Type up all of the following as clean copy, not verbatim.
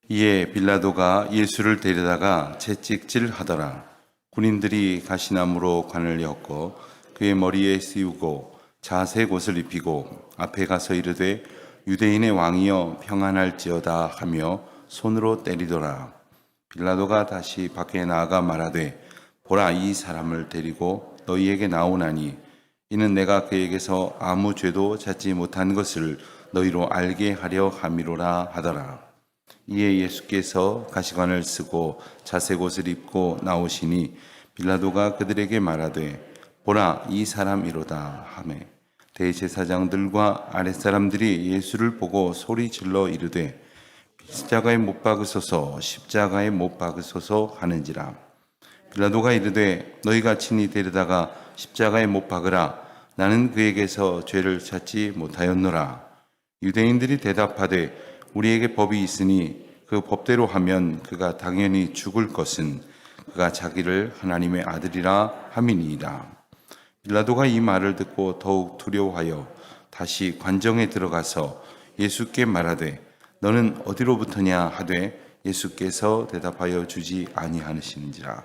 이에 빌라도가 예수를 데려다가 채찍질하더라. 군인들이 가시나무로 관을 엮어 그의 머리에 씌우고 자색 옷을 입히고 앞에 가서 이르되 유대인의 왕이여 평안할지어다 하며 손으로 때리더라. 빌라도가 다시 밖에 나아가 말하되 보라, 이 사람을 데리고 너희에게 나오나니 이는 내가 그에게서 아무 죄도 찾지 못한 것을 너희로 알게 하려 함이로라 하더라. 이에 예수께서 가시관을 쓰고 자색 옷을 입고 나오시니 빌라도가 그들에게 말하되 보라, 이 사람이로다 하매 대제사장들과 아랫사람들이 예수를 보고 소리 질러 이르되 십자가에 못 박으소서, 십자가에 못 박으소서 하는지라. 빌라도가 이르되 너희가 친히 데려다가 십자가에 못 박으라. 나는 그에게서 죄를 찾지 못하였노라. 유대인들이 대답하되 우리에게 법이 있으니 그 법대로 하면 그가 당연히 죽을 것은 그가 자기를 하나님의 아들이라 함이니이다. 빌라도가 이 말을 듣고 더욱 두려워하여 다시 관정에 들어가서 예수께 말하되 너는 어디로부터냐 하되 예수께서 대답하여 주지 아니하시는지라.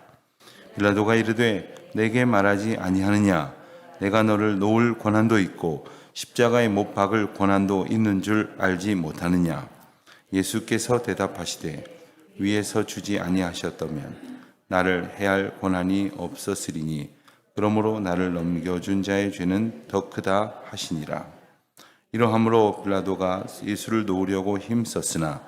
빌라도가 이르되 내게 말하지 아니하느냐? 내가 너를 놓을 권한도 있고 십자가에 못 박을 권한도 있는 줄 알지 못하느냐? 예수께서 대답하시되 위에서 주지 아니하셨다면 나를 해할 권한이 없었으리니 그러므로 나를 넘겨준 자의 죄는 더 크다 하시니라. 이러함으로 빌라도가 예수를 놓으려고 힘썼으나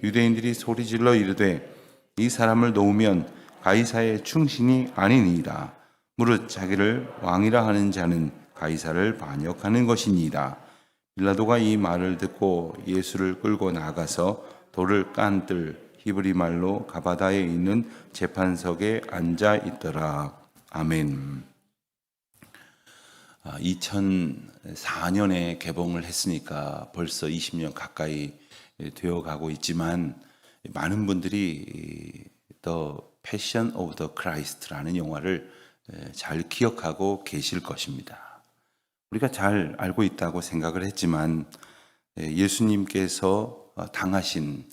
유대인들이 소리질러 이르되 이 사람을 놓으면 가이사의 충신이 아니니이다. 무릇 자기를 왕이라 하는 자는 가이사를 반역하는 것이니이다. 빌라도가 이 말을 듣고 예수를 끌고 나가서 돌을 깐 뜰 히브리 말로 가바다에 있는 재판석에 앉아 있더라. 아멘. 2004년에 개봉을 했으니까 벌써 20년 가까이 되어 가고 있지만 많은 분들이 The Passion of the Christ라는 영화를 잘 기억하고 계실 것입니다. 우리가 잘 알고 있다고 생각을 했지만 예수님께서 당하신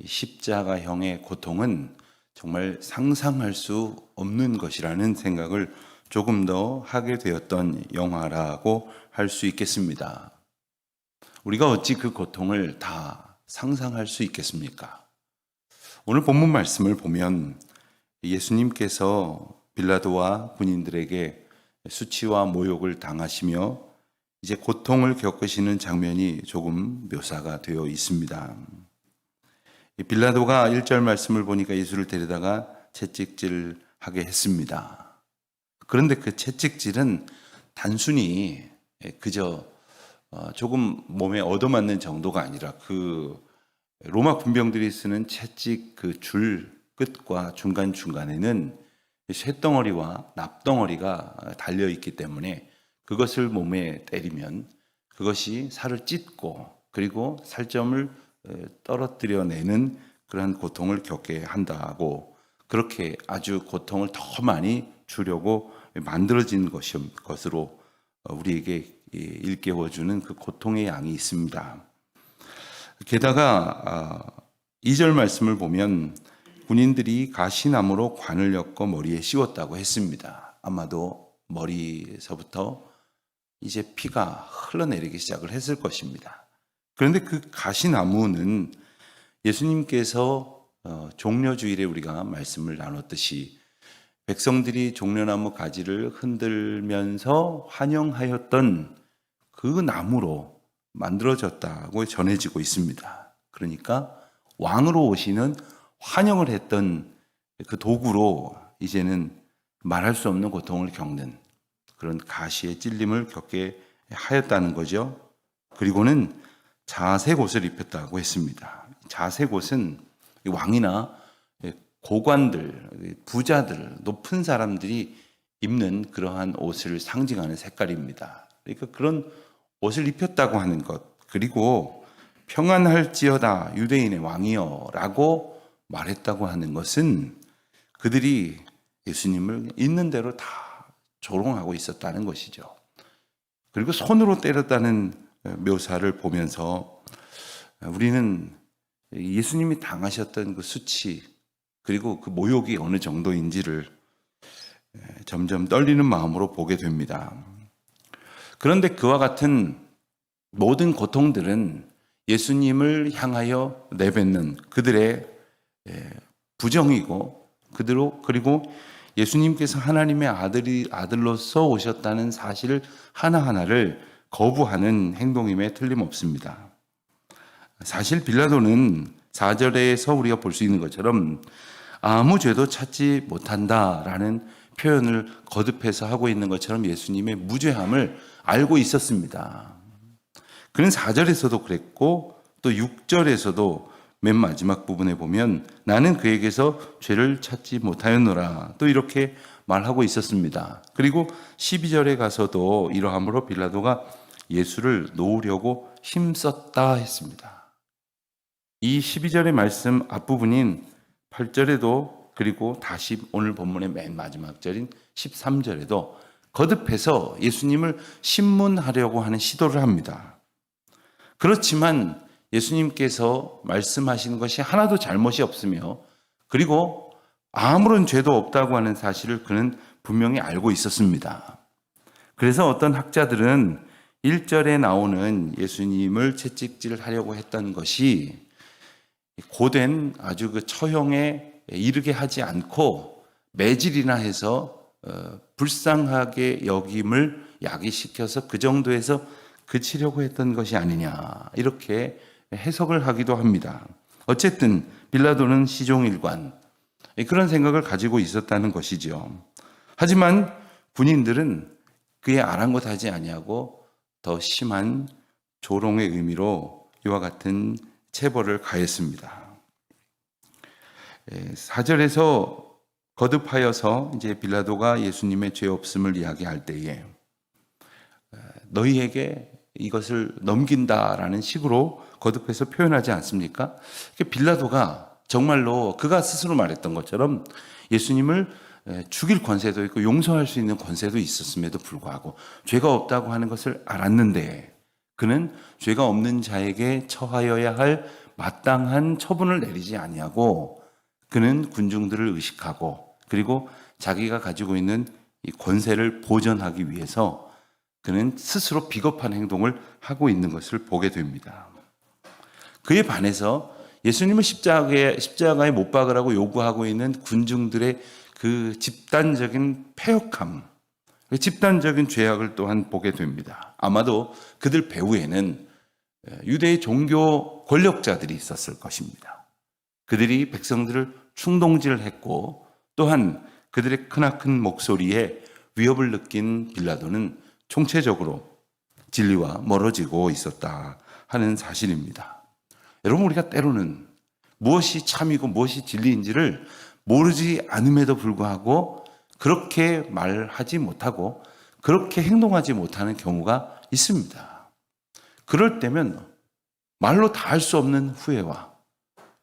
십자가형의 고통은 정말 상상할 수 없는 것이라는 생각을 조금 더 하게 되었던 영화라고 할 수 있겠습니다. 우리가 어찌 그 고통을 다 상상할 수 있겠습니까? 오늘 본문 말씀을 보면 예수님께서 빌라도와 군인들에게 수치와 모욕을 당하시며 이제 고통을 겪으시는 장면이 조금 묘사가 되어 있습니다. 빌라도가 1절 말씀을 보니까 예수를 데려다가 채찍질하게 했습니다. 그런데 그 채찍질은 단순히 그저 조금 몸에 얻어맞는 정도가 아니라 그 로마 군병들이 쓰는 채찍 그 줄 끝과 중간중간에는 쇳덩어리와 납덩어리가 달려있기 때문에 그것을 몸에 때리면 그것이 살을 찢고 그리고 살점을 떨어뜨려내는 그러한 고통을 겪게 한다고, 그렇게 아주 고통을 더 많이 주려고 만들어진 것으로 우리에게 일깨워주는 그 고통의 양이 있습니다. 게다가 2절 말씀을 보면 군인들이 가시나무로 관을 엮어 머리에 씌웠다고 했습니다. 아마도 머리에서부터 이제 피가 흘러내리기 시작을 했을 것입니다. 그런데 그 가시나무는 예수님께서 종려주일에 우리가 말씀을 나눴듯이 백성들이 종려나무 가지를 흔들면서 환영하였던 그 나무로 만들어졌다고 전해지고 있습니다. 그러니까 왕으로 오시는 환영을 했던 그 도구로 이제는 말할 수 없는 고통을 겪는 그런 가시의 찔림을 겪게 하였다는 거죠. 그리고는 자색 옷을 입혔다고 했습니다. 자색 옷은 왕이나 고관들, 부자들, 높은 사람들이 입는 그러한 옷을 상징하는 색깔입니다. 그러니까 그런 옷을 입혔다고 하는 것, 그리고 평안할지어다 유대인의 왕이여 라고 말했다고 하는 것은 그들이 예수님을 있는 대로 다 조롱하고 있었다는 것이죠. 그리고 손으로 때렸다는 묘사를 보면서 우리는 예수님이 당하셨던 그 수치 그리고 그 모욕이 어느 정도인지를 점점 떨리는 마음으로 보게 됩니다. 그런데 그와 같은 모든 고통들은 예수님을 향하여 내뱉는 그들의 부정이고 그리고 예수님께서 하나님의 아들로서 오셨다는 사실 하나하나를 거부하는 행동임에 틀림없습니다. 사실 빌라도는 4절에서 우리가 볼 수 있는 것처럼 아무 죄도 찾지 못한다라는 표현을 거듭해서 하고 있는 것처럼 예수님의 무죄함을 알고 있었습니다. 그는 4절에서도 그랬고 또 6절에서도 맨 마지막 부분에 보면 나는 그에게서 죄를 찾지 못하였노라 또 이렇게 말하고 있었습니다. 그리고 12절에 가서도 이러함으로 빌라도가 예수를 놓으려고 힘썼다 했습니다. 이 12절의 말씀 앞부분인 8절에도 그리고 다시 오늘 본문의 맨 마지막 절인 13절에도 거듭해서 예수님을 신문하려고 하는 시도를 합니다. 그렇지만 예수님께서 말씀하시는 것이 하나도 잘못이 없으며 그리고 아무런 죄도 없다고 하는 사실을 그는 분명히 알고 있었습니다. 그래서 어떤 학자들은 1절에 나오는 예수님을 채찍질하려고 했던 것이 고된 아주 그 처형에 이르게 하지 않고 매질이나 해서 불쌍하게 여김을 야기시켜서 그 정도에서 그치려고 했던 것이 아니냐 이렇게 해석을 하기도 합니다. 어쨌든 빌라도는 시종일관 그런 생각을 가지고 있었다는 것이죠. 하지만 군인들은 그의 아랑곳하지 아니하고 더 심한 조롱의 의미로 이와 같은 체벌을 가했습니다. 4절에서 거듭하여서 이제 빌라도가 예수님의 죄 없음을 이야기할 때에 너희에게 이것을 넘긴다라는 식으로 거듭해서 표현하지 않습니까? 빌라도가 정말로 그가 스스로 말했던 것처럼 예수님을 죽일 권세도 있고 용서할 수 있는 권세도 있었음에도 불구하고 죄가 없다고 하는 것을 알았는데 그는 죄가 없는 자에게 처하여야 할 마땅한 처분을 내리지 아니하고 그는 군중들을 의식하고 그리고 자기가 가지고 있는 이 권세를 보존하기 위해서 그는 스스로 비겁한 행동을 하고 있는 것을 보게 됩니다. 그에 반해서 예수님을 십자가에 못 박으라고 요구하고 있는 군중들의 그 집단적인 패역함, 집단적인 죄악을 또한 보게 됩니다. 아마도 그들 배후에는 유대의 종교 권력자들이 있었을 것입니다. 그들이 백성들을 충동질했고 또한 그들의 크나큰 목소리에 위협을 느낀 빌라도는 총체적으로 진리와 멀어지고 있었다 하는 사실입니다. 여러분 우리가 때로는 무엇이 참이고 무엇이 진리인지를 모르지 않음에도 불구하고 그렇게 말하지 못하고 그렇게 행동하지 못하는 경우가 있습니다. 그럴 때면 말로 다 할 수 없는 후회와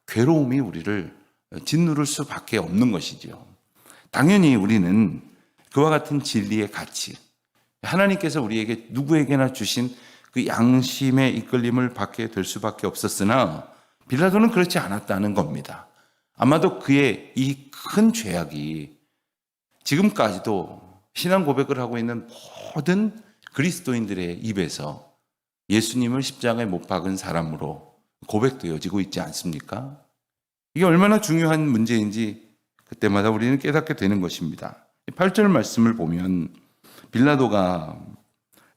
괴로움이 우리를 짓누를 수밖에 없는 것이죠. 당연히 우리는 그와 같은 진리의 가치, 하나님께서 우리에게 누구에게나 주신 그 양심의 이끌림을 받게 될 수밖에 없었으나 빌라도는 그렇지 않았다는 겁니다. 아마도 그의 이 큰 죄악이 지금까지도 신앙 고백을 하고 있는 모든 그리스도인들의 입에서 예수님을 십자가에 못 박은 사람으로 고백되어지고 있지 않습니까? 이게 얼마나 중요한 문제인지 그때마다 우리는 깨닫게 되는 것입니다. 8절 말씀을 보면 빌라도가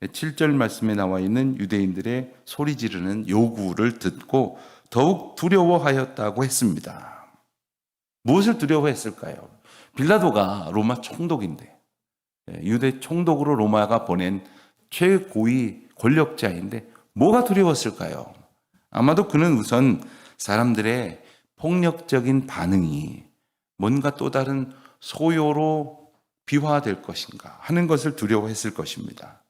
7절 말씀에 나와 있는 유대인들의 소리 지르는 요구를 듣고 더욱 두려워하였다고 했습니다. 무엇을 두려워했을까요? 빌라도가 로마 총독인데 유대 총독으로 로마가 보낸 최고위 권력자인데 뭐가 두려웠을까요? 아마도 그는 우선 사람들의 폭력적인 반응이 뭔가 또 다른 소요로 비화될 것인가 하는 것을 두려워했을 것입니다.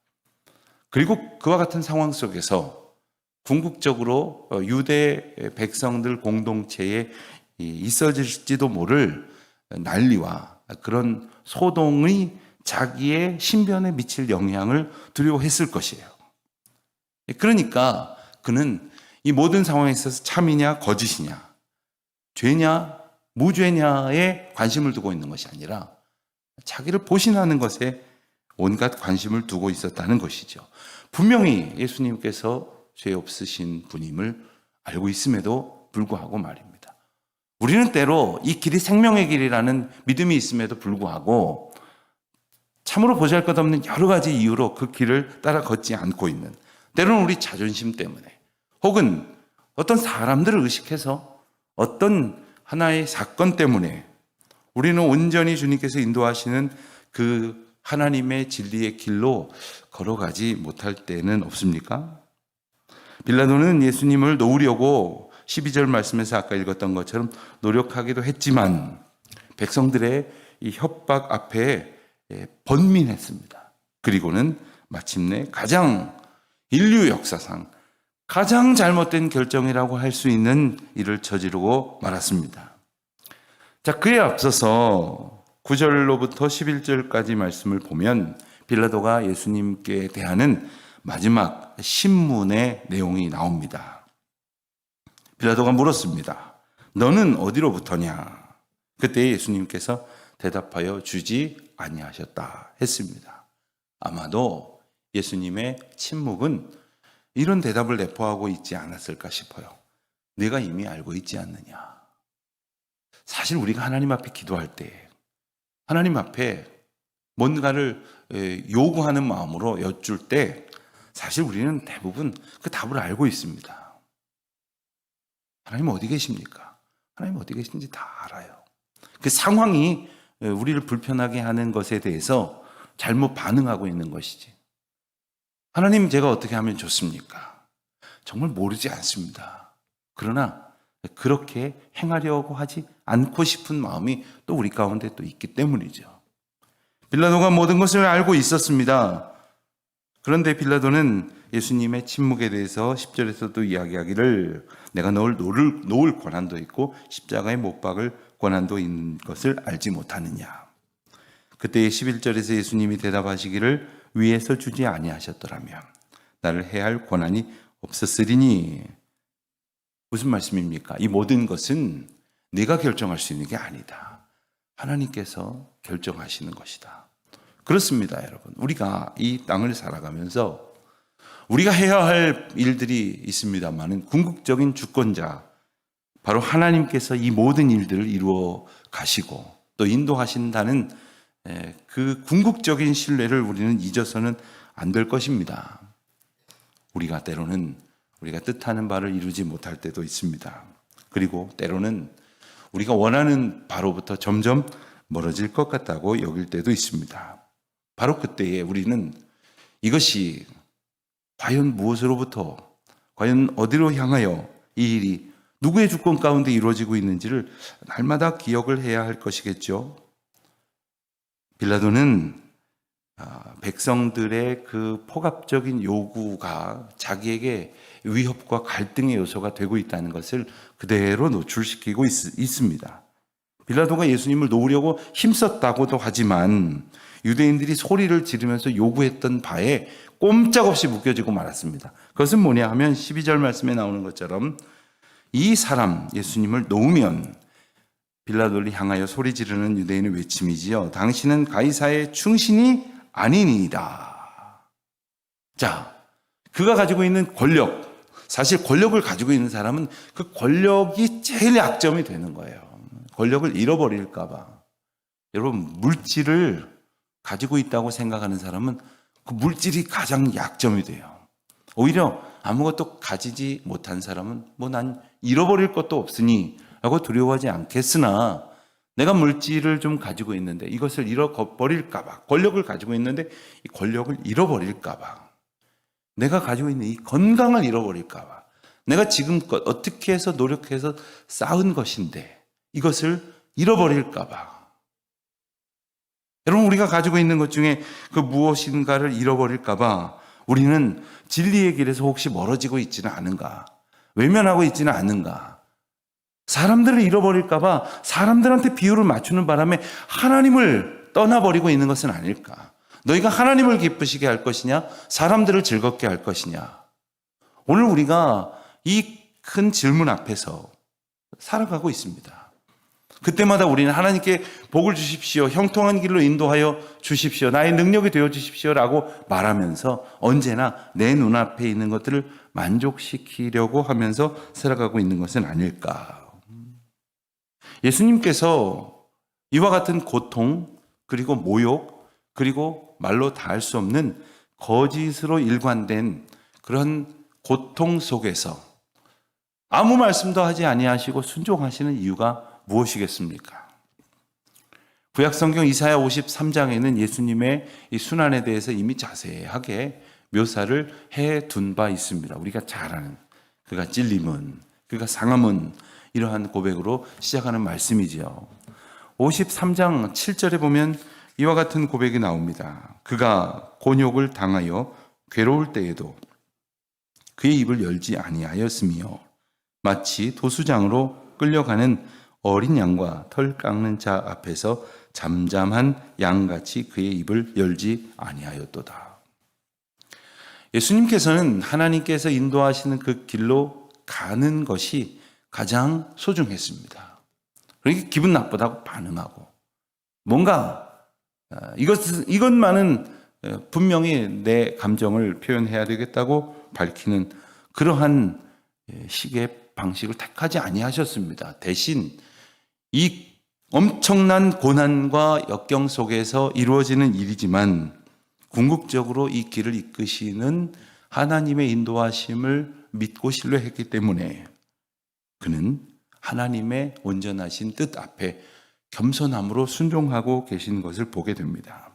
그리고 그와 같은 상황 속에서 궁극적으로 유대 백성들 공동체에 있어질지도 모를 난리와 그런 소동이 자기의 신변에 미칠 영향을 두려워했을 것이에요. 그러니까 그는 이 모든 상황에 있어서 참이냐 거짓이냐, 죄냐 무죄냐에 관심을 두고 있는 것이 아니라 자기를 보신하는 것에 온갖 관심을 두고 있었다는 것이죠. 분명히 예수님께서 죄 없으신 분임을 알고 있음에도 불구하고 말입니다. 우리는 때로 이 길이 생명의 길이라는 믿음이 있음에도 불구하고 참으로 보잘것없는 여러 가지 이유로 그 길을 따라 걷지 않고 있는, 때로는 우리 자존심 때문에 혹은 어떤 사람들을 의식해서 어떤 하나의 사건 때문에 우리는 온전히 주님께서 인도하시는 그 하나님의 진리의 길로 걸어가지 못할 때는 없습니까? 빌라도는 예수님을 놓으려고 12절 말씀에서 아까 읽었던 것처럼 노력하기도 했지만 백성들의 이 협박 앞에 번민했습니다. 그리고는 마침내 가장 인류 역사상 가장 잘못된 결정이라고 할 수 있는 일을 저지르고 말았습니다. 자, 그에 앞서서 9절로부터 11절까지 말씀을 보면 빌라도가 예수님께 대하는 마지막 신문의 내용이 나옵니다. 빌라도가 물었습니다. 너는 어디로부터냐? 그때 예수님께서 대답하여 주지 아니하셨다 했습니다. 아마도 예수님의 침묵은 이런 대답을 내포하고 있지 않았을까 싶어요. 내가 이미 알고 있지 않느냐. 사실 우리가 하나님 앞에 기도할 때 하나님 앞에 뭔가를 요구하는 마음으로 여쭐 때 사실 우리는 대부분 그 답을 알고 있습니다. 하나님 어디 계십니까? 하나님 어디 계신지 다 알아요. 그 상황이 우리를 불편하게 하는 것에 대해서 잘못 반응하고 있는 것이지. 하나님 제가 어떻게 하면 좋습니까? 정말 모르지 않습니다. 그러나 그렇게 행하려고 하지 않고 싶은 마음이 또 우리 가운데 또 있기 때문이죠. 빌라도가 모든 것을 알고 있었습니다. 그런데 빌라도는 예수님의 침묵에 대해서 10절에서도 이야기하기를 내가 너를 놓을 권한도 있고 십자가에 못 박을 권한도 있는 것을 알지 못하느냐. 그때 11절에서 예수님이 대답하시기를 위에서 주지 아니하셨더라면 나를 해할 권한이 없었으리니. 무슨 말씀입니까? 이 모든 것은 내가 결정할 수 있는 게 아니다. 하나님께서 결정하시는 것이다. 그렇습니다, 여러분. 우리가 이 땅을 살아가면서 우리가 해야 할 일들이 있습니다만은 궁극적인 주권자 바로 하나님께서 이 모든 일들을 이루어 가시고 또 인도하신다는 그 궁극적인 신뢰를 우리는 잊어서는 안 될 것입니다. 우리가 때로는 우리가 뜻하는 바를 이루지 못할 때도 있습니다. 그리고 때로는 우리가 원하는 바로부터 점점 멀어질 것 같다고 여길 때도 있습니다. 바로 그때에 우리는 이것이 과연 무엇으로부터, 과연 어디로 향하여 이 일이 누구의 주권 가운데 이루어지고 있는지를 날마다 기억을 해야 할 것이겠죠. 빌라도는 백성들의 그 폭압적인 요구가 자기에게 위협과 갈등의 요소가 되고 있다는 것을 그대로 노출시키고 있습니다. 빌라도가 예수님을 놓으려고 힘썼다고도 하지만 유대인들이 소리를 지르면서 요구했던 바에 꼼짝없이 묶여지고 말았습니다. 그것은 뭐냐 하면 12절 말씀에 나오는 것처럼 이 사람 예수님을 놓으면 빌라도를 향하여 소리 지르는 유대인의 외침이지요. 당신은 가이사의 충신이 아니니이다. 자, 그가 가지고 있는 권력, 사실 권력을 가지고 있는 사람은 그 권력이 제일 약점이 되는 거예요. 권력을 잃어버릴까 봐. 여러분, 물질을 가지고 있다고 생각하는 사람은 그 물질이 가장 약점이 돼요. 오히려 아무것도 가지지 못한 사람은 난 잃어버릴 것도 없으니 라고 두려워하지 않겠으나 내가 물질을 좀 가지고 있는데 이것을 잃어버릴까 봐, 권력을 가지고 있는데 이 권력을 잃어버릴까 봐, 내가 가지고 있는 이 건강을 잃어버릴까 봐, 내가 지금껏 어떻게 해서 노력해서 쌓은 것인데 이것을 잃어버릴까 봐. 여러분, 우리가 가지고 있는 것 중에 그 무엇인가를 잃어버릴까 봐 우리는 진리의 길에서 혹시 멀어지고 있지는 않은가, 외면하고 있지는 않은가, 사람들을 잃어버릴까 봐 사람들한테 비율을 맞추는 바람에 하나님을 떠나버리고 있는 것은 아닐까. 너희가 하나님을 기쁘시게 할 것이냐, 사람들을 즐겁게 할 것이냐. 오늘 우리가 이 큰 질문 앞에서 살아가고 있습니다. 그때마다 우리는 하나님께 복을 주십시오, 형통한 길로 인도하여 주십시오, 나의 능력이 되어 주십시오라고 말하면서 언제나 내 눈앞에 있는 것들을 만족시키려고 하면서 살아가고 있는 것은 아닐까. 예수님께서 이와 같은 고통, 그리고 모욕, 그리고 말로 다 할 수 없는 거짓으로 일관된 그런 고통 속에서 아무 말씀도 하지 아니하시고 순종하시는 이유가 무엇이겠습니까? 구약성경 이사야 53장에는 예수님의 이 순환에 대해서 이미 자세하게 묘사를 해둔 바 있습니다. 우리가 잘 아는 그가 찔림은, 그가 상함은, 이러한 고백으로 시작하는 말씀이지요. 53장 7절에 보면 이와 같은 고백이 나옵니다. 그가 곤욕을 당하여 괴로울 때에도 그의 입을 열지 아니하였으며 마치 도수장으로 끌려가는 어린 양과 털 깎는 자 앞에서 잠잠한 양같이 그의 입을 열지 아니하였도다. 예수님께서는 하나님께서 인도하시는 그 길로 가는 것이 가장 소중했습니다. 그러니까 기분 나쁘다고 반응하고 뭔가 이것만은 분명히 내 감정을 표현해야 되겠다고 밝히는 그러한 식의 방식을 택하지 아니하셨습니다. 대신 이 엄청난 고난과 역경 속에서 이루어지는 일이지만 궁극적으로 이 길을 이끄시는 하나님의 인도하심을 믿고 신뢰했기 때문에 그는 하나님의 온전하신 뜻 앞에 겸손함으로 순종하고 계신 것을 보게 됩니다.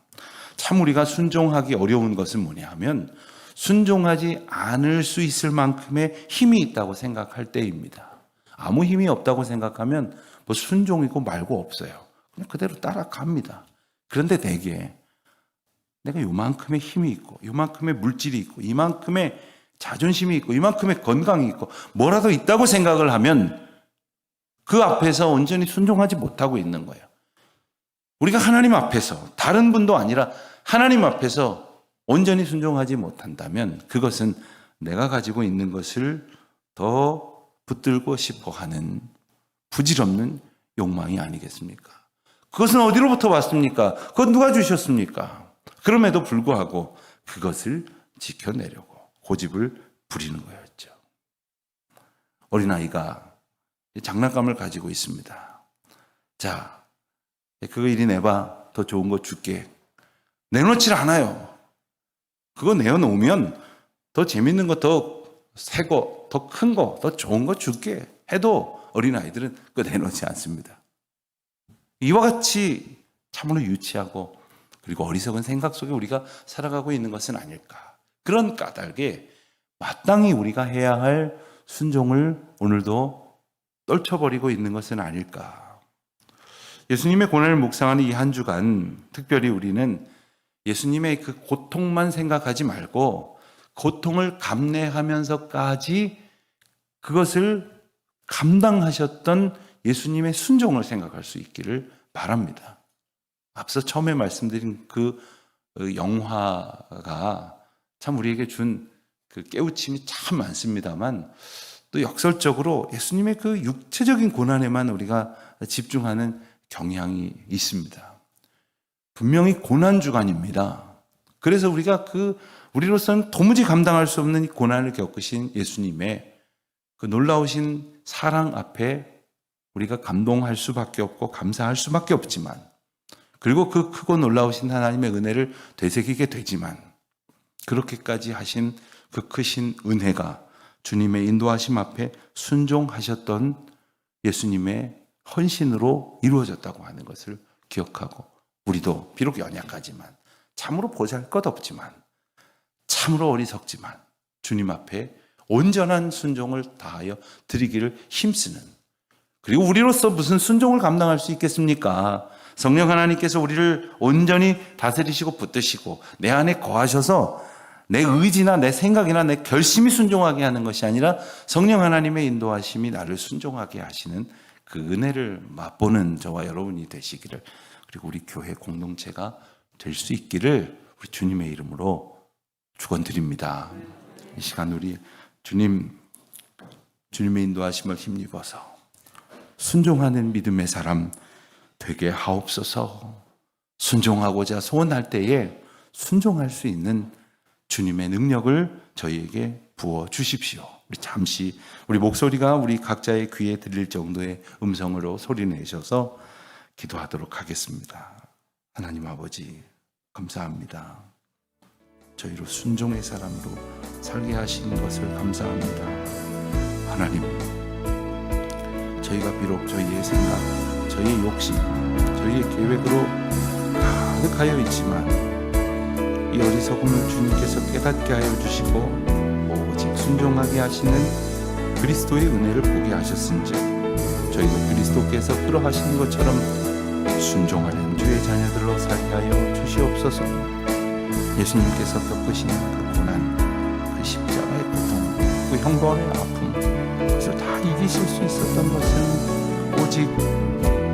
참 우리가 순종하기 어려운 것은 뭐냐 하면 순종하지 않을 수 있을 만큼의 힘이 있다고 생각할 때입니다. 아무 힘이 없다고 생각하면 뭐 순종이고 말고 없어요. 그냥 그대로 따라갑니다. 그런데 대개 내가 요만큼의 힘이 있고 요만큼의 물질이 있고 이만큼의 자존심이 있고 이만큼의 건강이 있고 뭐라도 있다고 생각을 하면 그 앞에서 온전히 순종하지 못하고 있는 거예요. 우리가 하나님 앞에서 다른 분도 아니라 하나님 앞에서 온전히 순종하지 못한다면 그것은 내가 가지고 있는 것을 더 붙들고 싶어 하는 부질없는 욕망이 아니겠습니까? 그것은 어디로부터 왔습니까? 그건 누가 주셨습니까? 그럼에도 불구하고 그것을 지켜내려고 고집을 부리는 거였죠. 어린아이가 장난감을 가지고 있습니다. 자, 그거 이리 내봐. 더 좋은 거 줄게. 내놓질 않아요. 그거 내어놓으면 더 재밌는 거, 더 새 거, 더 큰 거, 더 좋은 거 줄게 해도 어린아이들은 그거 내놓지 않습니다. 이와 같이 참으로 유치하고 그리고 어리석은 생각 속에 우리가 살아가고 있는 것은 아닐까. 그런 까닭에 마땅히 우리가 해야 할 순종을 오늘도 떨쳐버리고 있는 것은 아닐까. 예수님의 고난을 묵상하는 이 한 주간 특별히 우리는 예수님의 그 고통만 생각하지 말고 고통을 감내하면서까지 그것을 감당하셨던 예수님의 순종을 생각할 수 있기를 바랍니다. 앞서 처음에 말씀드린 그 영화가 참 우리에게 준 그 깨우침이 참 많습니다만 또 역설적으로 예수님의 그 육체적인 고난에만 우리가 집중하는 경향이 있습니다. 분명히 고난주간입니다. 그래서 우리로서는 도무지 감당할 수 없는 이 고난을 겪으신 예수님의 그 놀라우신 사랑 앞에 우리가 감동할 수밖에 없고 감사할 수밖에 없지만 그리고 그 크고 놀라우신 하나님의 은혜를 되새기게 되지만 그렇게까지 하신 그 크신 은혜가 주님의 인도하심 앞에 순종하셨던 예수님의 헌신으로 이루어졌다고 하는 것을 기억하고 우리도 비록 연약하지만 참으로 보잘것없지만 참으로 어리석지만 주님 앞에 온전한 순종을 다하여 드리기를 힘쓰는 그리고 우리로서 무슨 순종을 감당할 수 있겠습니까? 성령 하나님께서 우리를 온전히 다스리시고 붙드시고 내 안에 거하셔서 내 의지나 내 생각이나 내 결심이 순종하게 하는 것이 아니라 성령 하나님의 인도하심이 나를 순종하게 하시는 그 은혜를 맛보는 저와 여러분이 되시기를 그리고 우리 교회 공동체가 될 수 있기를 우리 주님의 이름으로 축원드립니다. 이 시간 우리 주님 주님의 인도하심을 힘입어서 순종하는 믿음의 사람 되게 하옵소서. 순종하고자 소원할 때에 순종할 수 있는 주님의 능력을 저희에게 부어 주십시오. 우리 잠시 우리 목소리가 우리 각자의 귀에 들릴 정도의 음성으로 소리내셔서 기도하도록 하겠습니다. 하나님 아버지 감사합니다. 저희로 순종의 사람으로 살게 하시는 것을 감사합니다. 하나님, 저희가 비록 저희의 생각, 저희의 욕심, 저희의 계획으로 가득하여 있지만 이 어리석음을 주님께서 깨닫게 하여 주시고 오직 순종하게 하시는 그리스도의 은혜를 보게 하셨은즉 저희도 그리스도께서 그러하신 것처럼 순종하는 주의 자녀들로 살게 하여 주시옵소서. 예수님께서 겪으신 그 고난, 그 십자가의 고통, 그 형벌의 아픔, 그것을 다 이기실 수 있었던 것은 오직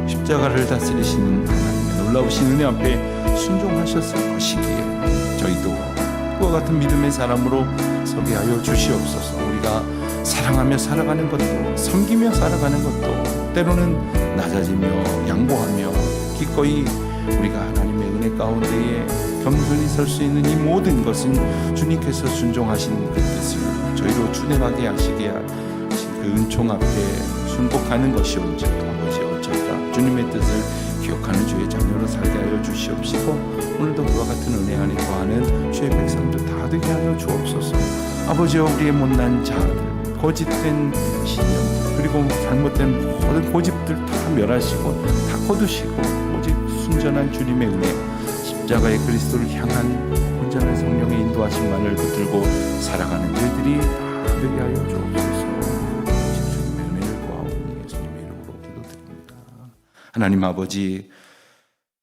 십자가를 다스리시는 하나님의 놀라우신 은혜 앞에 순종하셨을 것이기에 저희도 그와 같은 믿음의 사람으로 서게 하여 주시옵소서. 우리가 사랑하며 살아가는 것도, 섬기며 살아가는 것도, 때로는 낮아지며 양보하며 기꺼이 우리가 하나님의 은혜 가운데에 겸손히 설 수 있는 이 모든 것은 주님께서 순종하신 그 뜻을 저희로 준행하게 하시게 하신 그 은총 앞에 순복하는 것이온즉 아버지 어쩌다 주님의 뜻을 기억하는 주의 자녀로 살게 하여 주시옵시고 오늘도 그와 같은 은혜 안에 거하는 주의 백성들 다 되게 하여 주옵소서. 아버지여, 우리의 못난 자아들, 거짓된 신념, 그리고 잘못된 모든 고집들 다 멸하시고 다 거두시고 오직 순전한 주님의 은혜, 십자가의 그리스도를 향한 온전한 성령의 인도하심만을 붙들고 살아가는 저희들이 다 되게 하여 주옵소서. 주님의 은혜를 구하오니 예수님의 이름으로 기도드립니다. 하나님 아버지,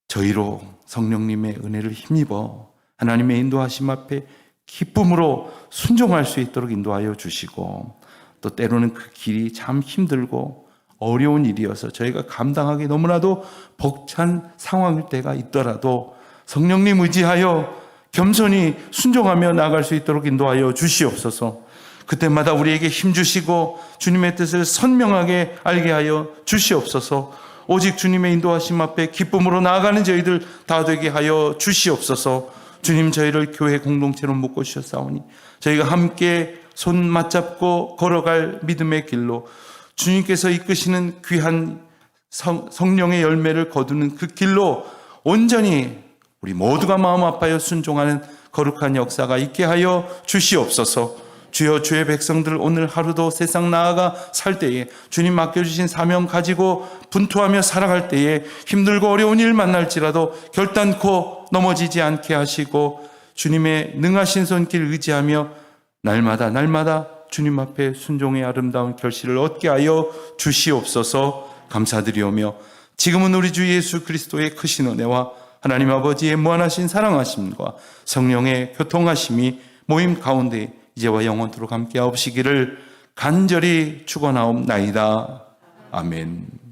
저희로 성령님의 은혜를 힘입어 하나님의 인도하심 앞에 기쁨으로 순종할 수 있도록 인도하여 주시고 또 때로는 그 길이 참 힘들고 어려운 일이어서 저희가 감당하기 너무나도 벅찬 상황일 때가 있더라도 성령님 의지하여 겸손히 순종하며 나아갈 수 있도록 인도하여 주시옵소서. 그때마다 우리에게 힘주시고 주님의 뜻을 선명하게 알게 하여 주시옵소서. 오직 주님의 인도하심 앞에 기쁨으로 나아가는 저희들 다 되게 하여 주시옵소서. 주님, 저희를 교회 공동체로 묶어 주셨사오니 저희가 함께 손 맞잡고 걸어갈 믿음의 길로 주님께서 이끄시는 귀한 성령의 열매를 거두는 그 길로 온전히 우리 모두가 마음 아파요 순종하는 거룩한 역사가 있게 하여 주시옵소서. 주여, 주의 백성들 오늘 하루도 세상 나아가 살 때에 주님 맡겨주신 사명 가지고 분투하며 살아갈 때에 힘들고 어려운 일 만날지라도 결단코 넘어지지 않게 하시고 주님의 능하신 손길 의지하며 날마다 주님 앞에 순종의 아름다운 결실을 얻게 하여 주시옵소서. 감사드리오며 지금은 우리 주 예수 그리스도의 크신 은혜와 하나님 아버지의 무한하신 사랑하심과 성령의 교통하심이 모임 가운데 이제와 영원토록 함께 하옵시기를 간절히 축원하옵나이다. 아멘.